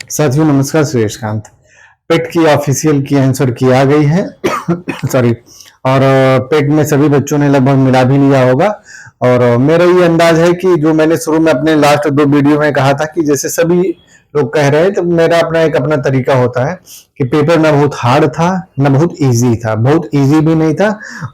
साथियों नमस्कार। सुरेश कांत। पेट की ऑफिशियल की आंसर की आ गई है सॉरी। और पेट में सभी बच्चों ने लगभग मिला भी लिया होगा। और मेरा ये अंदाज है कि जो मैंने शुरू में अपने लास्ट 2 वीडियो में कहा था कि जैसे सभी लोग कह रहे हैं, तो मेरा अपना तरीका होता है कि पेपर ना बहुत हार्ड था ना बहुत इजी था, बहुत इजी भी नहीं था,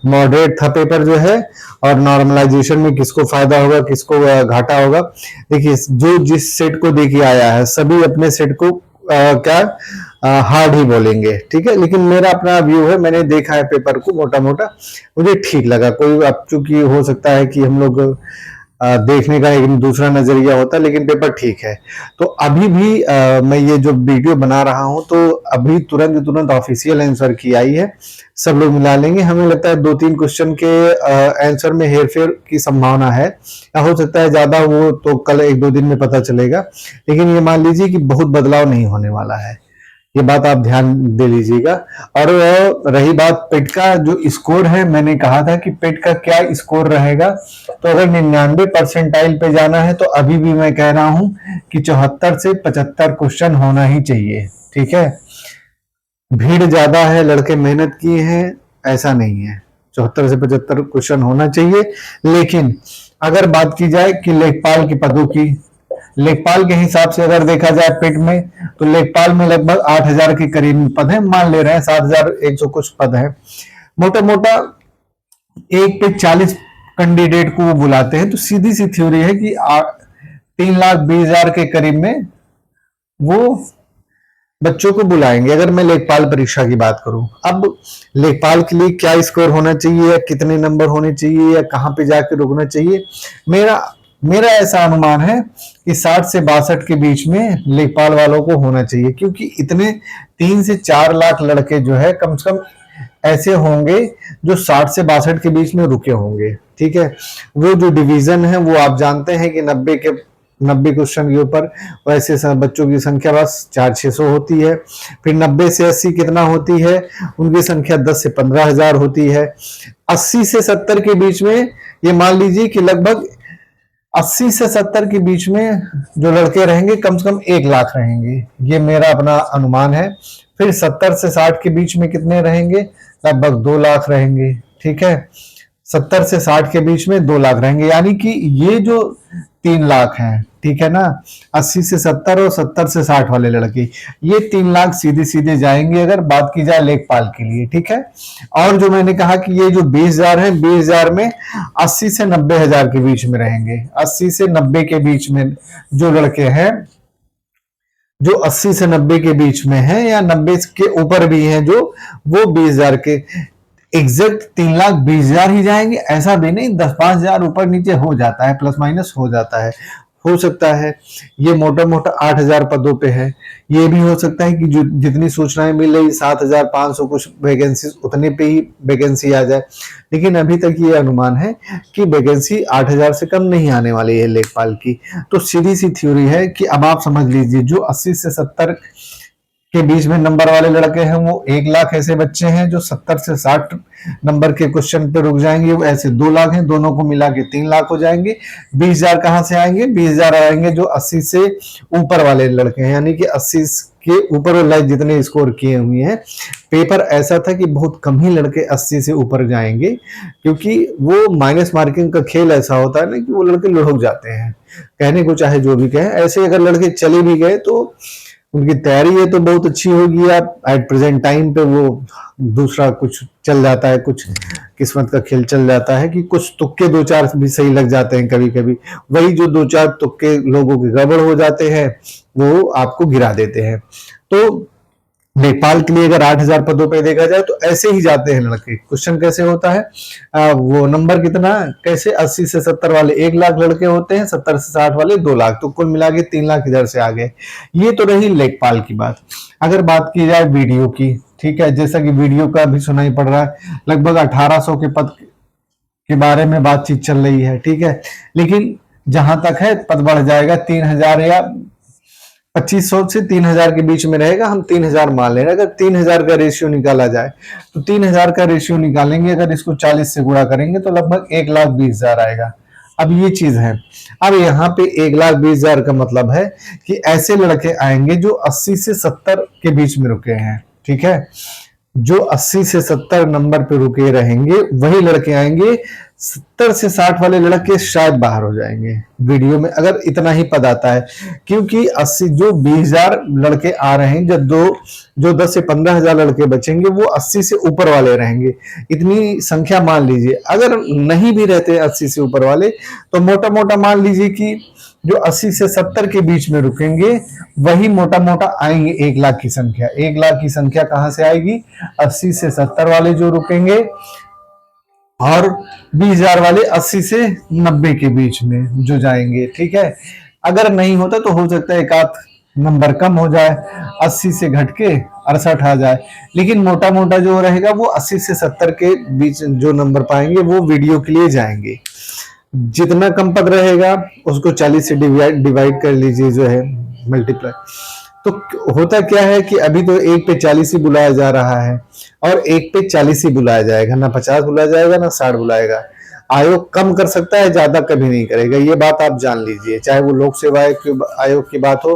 मॉडरेट था पेपर जो है। और नॉर्मलाइजेशन में किसको फायदा होगा किसको घाटा होगा, देखिए जो जिस सेट को देखिए आया है सभी अपने सेट को क्या हार्ड ही बोलेंगे, ठीक है। लेकिन मेरा अपना व्यू है, मैंने देखा है पेपर को मोटा मोटा, मुझे ठीक लगा। कोई अब चूंकि हो सकता है कि हम लोग देखने का एक दूसरा नजरिया होता है, लेकिन पेपर ठीक है। तो अभी भी मैं ये जो वीडियो बना रहा हूं तो अभी तुरंत तुरंत ऑफिशियल आंसर की आई है, सब लोग मिला लेंगे। हमें लगता है 2-3 क्वेश्चन के आंसर में हेरफेर की संभावना है, या हो सकता है ज्यादा, वो तो कल 1-2 दिन में पता चलेगा। लेकिन ये मान लीजिए कि बहुत बदलाव नहीं होने वाला है, ये बात आप ध्यान दे लीजिएगा। और रही बात पेट का जो स्कोर है, मैंने कहा था कि पेट का क्या स्कोर रहेगा, तो अगर 99 परसेंटाइल पे जाना है तो अभी भी मैं कह रहा हूं कि 74 से 75 क्वेश्चन होना ही चाहिए, ठीक है। भीड़ ज्यादा है, लड़के मेहनत किए हैं, ऐसा नहीं है। 74 से 75 क्वेश्चन होना चाहिए। लेकिन अगर बात की जाए कि लेखपाल के पदों की, लेखपाल के हिसाब से अगर देखा जाए पेट में, तो लेखपाल में लगभग 8,000 के करीब पद है, मान ले रहे हैं 7,100 कुछ पद है। मोटा मोटा एक पे 40 कैंडिडेट को वो बुलाते हैं, तो सीधी सी थ्योरी है कि 3,20,000 के करीब में वो बच्चों को बुलाएंगे। अगर मैं लेखपाल परीक्षा की बात करूं, अब लेखपाल के लिए क्या स्कोर होना चाहिए, या कितने नंबर होने चाहिए, या कहां पे जाके रुकना चाहिए, मेरा मेरा ऐसा अनुमान है कि 60 से 62 के बीच में लेखपाल वालों को होना चाहिए, क्योंकि इतने 3 से 4 लाख लड़के जो है कम से कम ऐसे होंगे जो 60 से 62 के बीच में रुके होंगे, ठीक है। वो जो डिवीजन है वो आप जानते हैं कि 90 क्वेश्चन के ऊपर वैसे बच्चों की संख्या बस 400-600 होती है। फिर 90 से 80 कितना होती है, उनकी संख्या 10 से 15,000 होती है। 80 से 70 के बीच में ये मान लीजिए कि लगभग 80 से 70 के बीच में जो लड़के रहेंगे कम से कम 1 लाख रहेंगे, ये मेरा अपना अनुमान है। फिर 70 से 60 के बीच में कितने रहेंगे, लगभग 2 लाख रहेंगे, ठीक है। 70 से 60 के बीच में 2 लाख रहेंगे, यानी कि ये जो 3 लाख हैं, ठीक है ना, 80 से 70 और 70 से 60 वाले लड़के, ये 3 लाख सीधे सीधे जाएंगे अगर बात की जाए लेखपाल के लिए, ठीक है। और जो मैंने कहा कि ये जो 20,000 है, 20,000 में 80 से 90,000 के बीच में रहेंगे। 80 से 90 के बीच में जो लड़के हैं, जो 80 से 90 के बीच में है, या 90 के ऊपर भी हैं जो, वो 20,000 के एग्जैक्ट 3,20,000 ही जाएंगे, ऐसा भी नहीं, 10-5,000 ऊपर नीचे हो जाता है, प्लस माइनस हो जाता है, हो सकता है। ये मोटा मोटा 8,000 पदों पे है। ये भी हो सकता है कि जो जितनी सूचनाएं मिल रही 7,500 कुछ वैकेंसी, उतने पे ही वैकेंसी आ जाए। लेकिन अभी तक ये अनुमान है कि वैकेंसी 8,000 से कम नहीं आने वाली है लेखपाल की। तो सीधी सी थ्योरी है कि अब आप समझ लीजिए, जो 80 से 70 के बीच में नंबर वाले लड़के हैं वो 1 लाख ऐसे बच्चे हैं, जो 70 से 60 नंबर के क्वेश्चन पे रुक जाएंगे वो ऐसे 2 लाख हैं, दोनों को मिला के 3 लाख हो जाएंगे। 20,000 कहां से आएंगे, 20,000 आएंगे जो 80 से ऊपर वाले लड़के हैं, यानी कि 80 के ऊपर वाले जितने स्कोर किए हुए हैं। पेपर ऐसा था कि बहुत कम ही लड़के 80 से ऊपर जाएंगे, क्योंकि वो माइनस मार्किंग का खेल ऐसा होता है ना कि वो लड़के लुढ़क जाते हैं। कहने को चाहे जो भी कहें, ऐसे अगर लड़के चले भी गए तो उनकी तैयारी है तो बहुत अच्छी होगी, आप एट प्रेजेंट टाइम पे वो दूसरा कुछ चल जाता है, कुछ किस्मत का खेल चल जाता है कि कुछ तुक्के 2-4 भी सही लग जाते हैं कभी कभी। वही जो 2-4 तुक्के लोगों के गड़बड़ हो जाते हैं वो आपको गिरा देते हैं। तो नेपाल के लिए अगर 8,000 पदों पे देखा जाए तो ऐसे ही जाते हैं लड़के। क्वेश्चन कैसे होता है, वो नंबर कितना कैसे, 80 से 70 वाले 1 लाख लड़के होते हैं, 70 से 60 वाले 2 लाख, तो कुल मिला के 3 लाख इधर से आ गए। ये तो रही लेखपाल की बात। अगर बात की जाए वीडियो की, ठीक है, जैसा कि वीडियो का भी सुनाई पड़ रहा है, लगभग 1,800 के पद के बारे में बातचीत चल रही है, ठीक है। लेकिन जहां तक है पद बढ़ जाएगा, 3,000 या 2,500 से 3,000 के बीच में रहेगा, हम 3,000 मान ले रहे हैं। अगर 3,000 का रेशियो निकाला जाए तो 3,000 का रेशियो निकालेंगे, अगर इसको 40 से गुणा करेंगे तो लगभग 1,20,000 आएगा। अब ये चीज है। अब यहाँ पे 1,20,000 का मतलब है कि ऐसे लड़के आएंगे जो 80 से 70 के बीच में रुके हैं, ठीक है। जो 80 से 70 नंबर पे रुके रहेंगे वही लड़के आएंगे। 70 से 60 वाले लड़के शायद बाहर हो जाएंगे वीडियो में, अगर इतना ही पद आता है। क्योंकि 80 जो 20,000 लड़के आ रहे हैं, जो 10 से 15,000 लड़के बचेंगे वो 80 से ऊपर वाले रहेंगे। इतनी संख्या मान लीजिए। अगर नहीं भी रहते 80 से ऊपर वाले तो मोटा मोटा मान लीजिए कि जो 80 से 70 के बीच में रुकेंगे वही मोटा मोटा आएंगे 1,00,000 की संख्या। 1,00,000 की संख्या कहां से आएगी? 80 से 70 वाले जो रुकेंगे और 20,000 वाले 80 से 90 के बीच में जो जाएंगे, ठीक है। अगर नहीं होता तो हो सकता है एक आध नंबर कम हो जाए, 80 से घट के 68 आ जाए, लेकिन मोटा मोटा जो रहेगा वो 80 से 70 के बीच जो नंबर पाएंगे वो वीडियो के लिए जाएंगे। जितना कम पद रहेगा उसको 40 से डिवाइड कर लीजिए, जो है मल्टीप्लाई। तो होता क्या है कि अभी तो 1 पे 40 ही बुलाया जा रहा है और 1 पे 40 ही बुलाया जाएगा, ना 50 बुलाया जाएगा ना 60 बुलाएगा। आयोग कम कर सकता है, ज्यादा कभी नहीं करेगा, ये बात आप जान लीजिए। चाहे वो लोक सेवा आयोग की बात हो,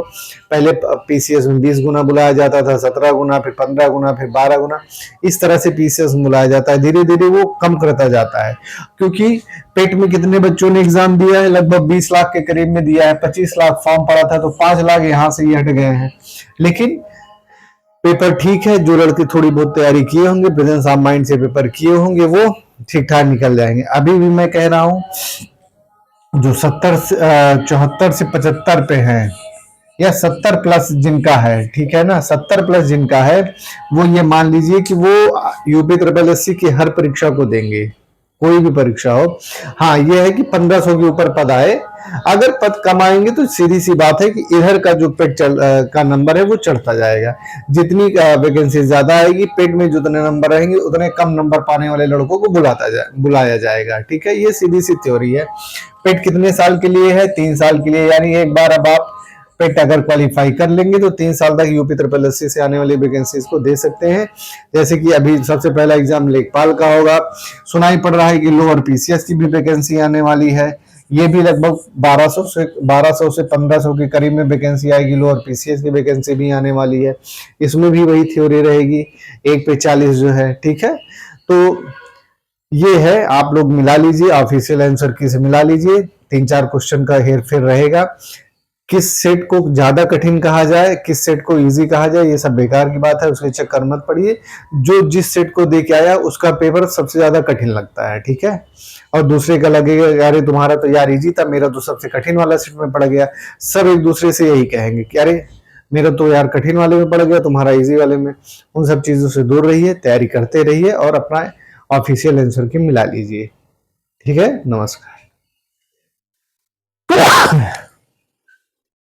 पहले पीसीएस में 20 गुना बुलाया जाता था, 17 गुना, फिर 15 गुना, फिर 12 गुना, इस तरह से पीसीएस में बुलाया जाता है। धीरे धीरे वो कम करता जाता है, क्योंकि पेट में कितने बच्चों ने एग्जाम दिया है? लगभग 20 लाख के करीब में दिया है। 25 लाख फॉर्म पड़ा था तो 5 लाख यहाँ से ही हट गए हैं। लेकिन पेपर ठीक है, जो लड़के थोड़ी बहुत तैयारी किए होंगे, प्रेजेंस ऑफ माइंड से पेपर किए होंगे, वो ठीक ठाक निकल जाएंगे। अभी भी मैं कह रहा हूं जो 74 से 75 पे है या 70 प्लस जिनका है, ठीक है ना, 70 प्लस जिनका है, वो ये मान लीजिए कि वो यूपी ट्रिपल एससी की हर परीक्षा को देंगे, कोई भी परीक्षा हो। हाँ, ये है कि 1500 के ऊपर पद आए। अगर पद कम आएंगे तो सीधी सी बात है कि इधर का जो पेट का नंबर है वो चढ़ता जाएगा। जितनी वैकेंसी ज्यादा आएगी, पेट में जितने नंबर रहेंगे उतने कम नंबर पाने वाले लड़कों को बुलाया जाएगा, ठीक है। ये सीधी सी थ्योरी है। पेट कितने साल के लिए है? 3 साल के लिए, यानी एक बार अब आप पेट अगर क्वालिफाई कर लेंगे तो 3 साल तक यूपी ट्रिपल एससी से आने वाली वैकेंसीज को दे सकते हैं। जैसे कि अभी सबसे पहला एग्जाम लेखपाल का होगा। सुनाई पड़ रहा है कि लोअर पीसीएस की भी वैकेंसी आने वाली है। ये भी लगभग 1200 से 1500 के करीब में वैकेंसी आएगी। लोअर पीसीएस की वैकेंसी भी आने वाली है। इसमें भी वही थ्योरी रहेगी, 1 पे 40 जो है, ठीक है। तो ये है, आप लोग मिला लीजिए, ऑफिशियल आंसर की से मिला लीजिए। 3-4 क्वेश्चन का हेर फेर रहेगा। किस सेट को ज्यादा कठिन कहा जाए, किस सेट को इजी कहा जाए, ये सब बेकार की बात है, उसके चक्कर मत पड़िए। जो जिस सेट को दे के आया उसका पेपर सबसे ज्यादा कठिन लगता है, ठीक है। और दूसरे का लगेगा यार तुम्हारा तो यार इजी था, मेरा तो सबसे कठिन वाला सेट में पड़ गया। सब एक दूसरे से यही कहेंगे कि अरे मेरा तो यार कठिन वाले में पड़ गया, तुम्हारा इजी वाले में। उन सब चीजों से दूर रहिए, तैयारी करते रहिए और अपना ऑफिशियल आंसर की मिला लीजिए, ठीक है। नमस्कार।